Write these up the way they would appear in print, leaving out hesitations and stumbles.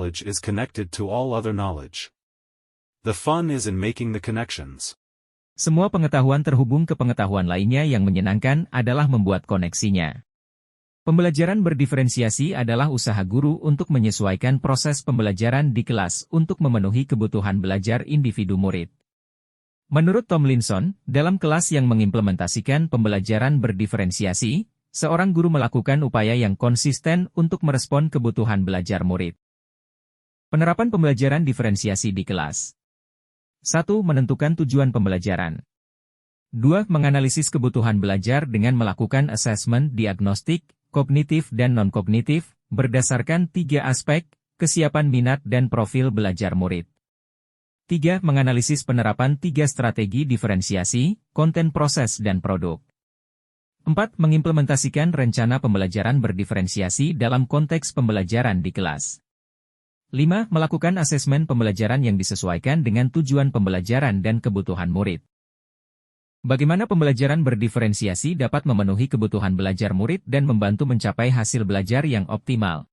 knowledge is connected to all other knowledge. The fun is in making the connections. Semua pengetahuan terhubung ke pengetahuan lainnya yang menyenangkan adalah membuat koneksinya. Pembelajaran berdiferensiasi adalah usaha guru untuk menyesuaikan proses pembelajaran di kelas untuk memenuhi kebutuhan belajar individu murid. Menurut Tomlinson, dalam kelas yang mengimplementasikan pembelajaran berdiferensiasi, seorang guru melakukan upaya yang konsisten untuk merespon kebutuhan belajar murid. Penerapan pembelajaran diferensiasi di kelas. 1. Menentukan tujuan pembelajaran. 2. Menganalisis kebutuhan belajar dengan melakukan asesmen diagnostik, kognitif dan non-kognitif, berdasarkan 3 aspek, kesiapan minat dan profil belajar murid. 3. Menganalisis penerapan 3 strategi diferensiasi, konten proses dan produk. 4. Mengimplementasikan rencana pembelajaran berdiferensiasi dalam konteks pembelajaran di kelas. 5. Melakukan asesmen pembelajaran yang disesuaikan dengan tujuan pembelajaran dan kebutuhan murid. Bagaimana pembelajaran berdiferensiasi dapat memenuhi kebutuhan belajar murid dan membantu mencapai hasil belajar yang optimal?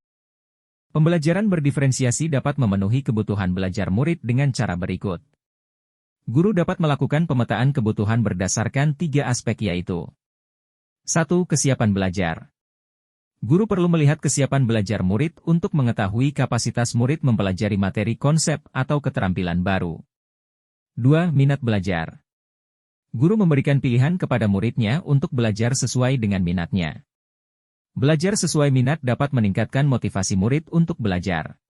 Pembelajaran berdiferensiasi dapat memenuhi kebutuhan belajar murid dengan cara berikut. Guru dapat melakukan pemetaan kebutuhan berdasarkan 3 aspek yaitu 1. Kesiapan belajar. Guru perlu melihat kesiapan belajar murid untuk mengetahui kapasitas murid mempelajari materi konsep atau keterampilan baru. 2. Minat belajar. Guru memberikan pilihan kepada muridnya untuk belajar sesuai dengan minatnya. Belajar sesuai minat dapat meningkatkan motivasi murid untuk belajar.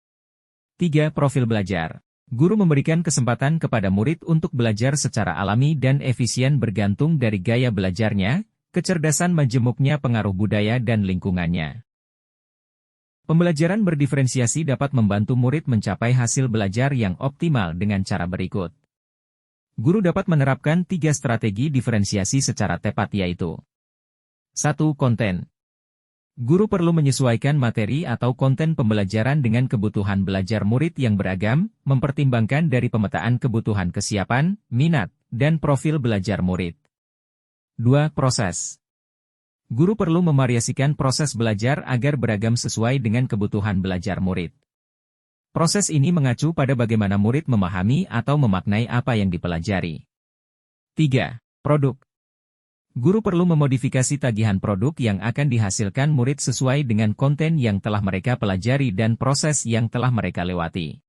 3. Profil belajar. Guru memberikan kesempatan kepada murid untuk belajar secara alami dan efisien bergantung dari gaya belajarnya, kecerdasan majemuknya, pengaruh budaya dan lingkungannya. Pembelajaran berdiferensiasi dapat membantu murid mencapai hasil belajar yang optimal dengan cara berikut. Guru dapat menerapkan 3 strategi diferensiasi secara tepat yaitu 1. Konten. Guru perlu menyesuaikan materi atau konten pembelajaran dengan kebutuhan belajar murid yang beragam, mempertimbangkan dari pemetaan kebutuhan kesiapan, minat, dan profil belajar murid. 2. Proses. Guru perlu memvariasikan proses belajar agar beragam sesuai dengan kebutuhan belajar murid. Proses ini mengacu pada bagaimana murid memahami atau memaknai apa yang dipelajari. 3. Produk. Guru perlu memodifikasi tagihan produk yang akan dihasilkan murid sesuai dengan konten yang telah mereka pelajari dan proses yang telah mereka lewati.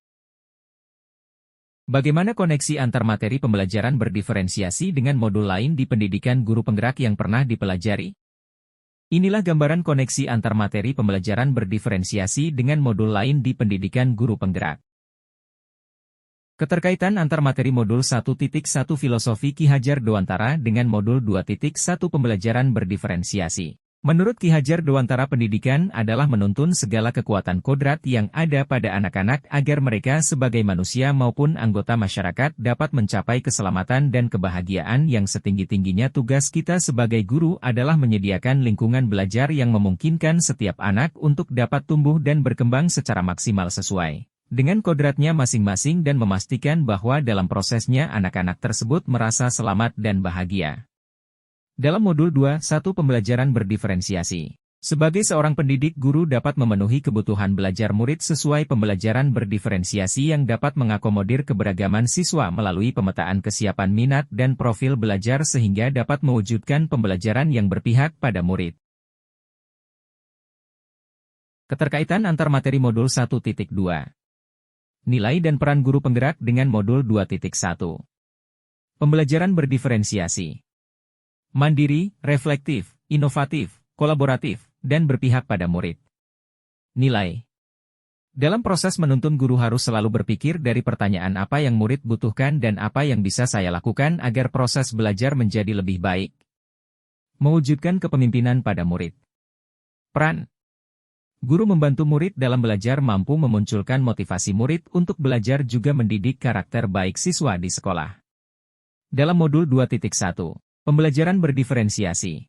Bagaimana koneksi antar materi pembelajaran berdiferensiasi dengan modul lain di pendidikan guru penggerak yang pernah dipelajari? Inilah gambaran koneksi antar materi pembelajaran berdiferensiasi dengan modul lain di pendidikan guru penggerak. Keterkaitan antar materi modul 1.1 Filosofi Ki Hajar Dewantara dengan modul 2.1 Pembelajaran berdiferensiasi. Menurut Ki Hajar Dewantara, pendidikan adalah menuntun segala kekuatan kodrat yang ada pada anak-anak agar mereka sebagai manusia maupun anggota masyarakat dapat mencapai keselamatan dan kebahagiaan yang setinggi-tingginya. Tugas kita sebagai guru adalah menyediakan lingkungan belajar yang memungkinkan setiap anak untuk dapat tumbuh dan berkembang secara maksimal sesuai dengan kodratnya masing-masing dan memastikan bahwa dalam prosesnya anak-anak tersebut merasa selamat dan bahagia. Dalam modul 2.1 Pembelajaran berdiferensiasi. Sebagai seorang pendidik, guru dapat memenuhi kebutuhan belajar murid sesuai pembelajaran berdiferensiasi yang dapat mengakomodir keberagaman siswa melalui pemetaan kesiapan minat dan profil belajar sehingga dapat mewujudkan pembelajaran yang berpihak pada murid. Keterkaitan antar materi modul 1.2. Nilai dan peran guru penggerak dengan modul 2.1. Pembelajaran berdiferensiasi. Mandiri, reflektif, inovatif, kolaboratif, dan berpihak pada murid. Nilai. Dalam proses menuntun, guru harus selalu berpikir dari pertanyaan apa yang murid butuhkan dan apa yang bisa saya lakukan agar proses belajar menjadi lebih baik. Mewujudkan kepemimpinan pada murid. Peran. Guru membantu murid dalam belajar, mampu memunculkan motivasi murid untuk belajar, juga mendidik karakter baik siswa di sekolah. Dalam modul 2.1, Pembelajaran berdiferensiasi.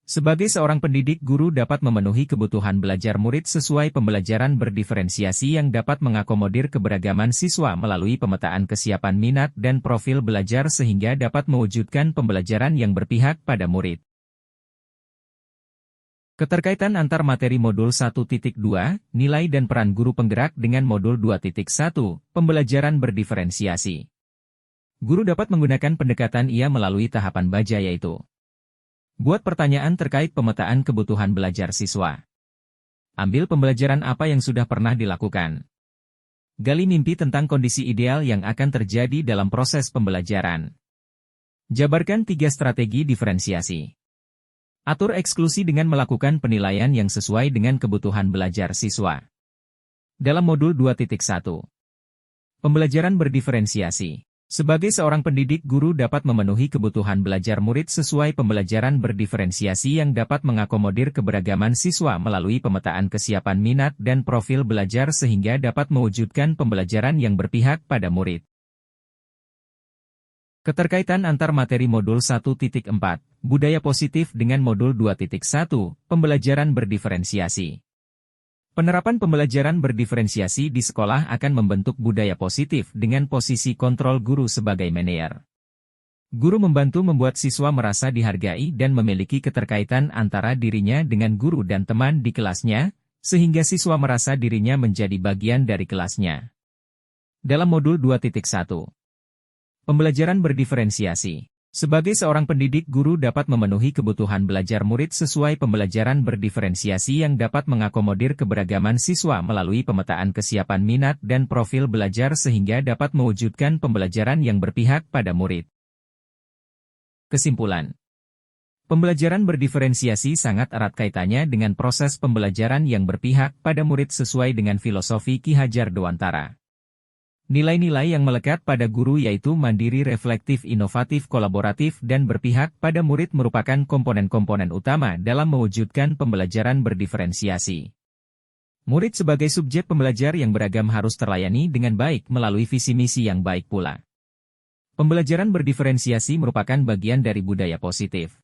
Sebagai seorang pendidik, guru dapat memenuhi kebutuhan belajar murid sesuai pembelajaran berdiferensiasi yang dapat mengakomodir keberagaman siswa melalui pemetaan kesiapan minat dan profil belajar sehingga dapat mewujudkan pembelajaran yang berpihak pada murid. Keterkaitan antar materi modul 1.2, nilai dan peran guru penggerak dengan modul 2.1, pembelajaran berdiferensiasi. Guru dapat menggunakan pendekatan ia melalui tahapan baja yaitu: buat pertanyaan terkait pemetaan kebutuhan belajar siswa. Ambil pembelajaran apa yang sudah pernah dilakukan. Gali mimpi tentang kondisi ideal yang akan terjadi dalam proses pembelajaran. Jabarkan 3 strategi diferensiasi. Atur eksklusi dengan melakukan penilaian yang sesuai dengan kebutuhan belajar siswa. Dalam modul 2.1, pembelajaran berdiferensiasi. Sebagai seorang pendidik, guru dapat memenuhi kebutuhan belajar murid sesuai pembelajaran berdiferensiasi yang dapat mengakomodir keberagaman siswa melalui pemetaan kesiapan minat dan profil belajar sehingga dapat mewujudkan pembelajaran yang berpihak pada murid. Keterkaitan antar materi modul 1.4, budaya positif dengan modul 2.1, pembelajaran berdiferensiasi. Penerapan pembelajaran berdiferensiasi di sekolah akan membentuk budaya positif dengan posisi kontrol guru sebagai manajer. Guru membantu membuat siswa merasa dihargai dan memiliki keterkaitan antara dirinya dengan guru dan teman di kelasnya, sehingga siswa merasa dirinya menjadi bagian dari kelasnya. Dalam modul 2.1, pembelajaran berdiferensiasi. Sebagai seorang pendidik, guru dapat memenuhi kebutuhan belajar murid sesuai pembelajaran berdiferensiasi yang dapat mengakomodir keberagaman siswa melalui pemetaan kesiapan minat dan profil belajar sehingga dapat mewujudkan pembelajaran yang berpihak pada murid. Kesimpulan. Pembelajaran berdiferensiasi sangat erat kaitannya dengan proses pembelajaran yang berpihak pada murid sesuai dengan filosofi Ki Hajar Dewantara. Nilai-nilai yang melekat pada guru yaitu mandiri, reflektif, inovatif, kolaboratif, dan berpihak pada murid merupakan komponen-komponen utama dalam mewujudkan pembelajaran berdiferensiasi. Murid sebagai subjek pembelajar yang beragam harus terlayani dengan baik melalui visi misi yang baik pula. Pembelajaran berdiferensiasi merupakan bagian dari budaya positif.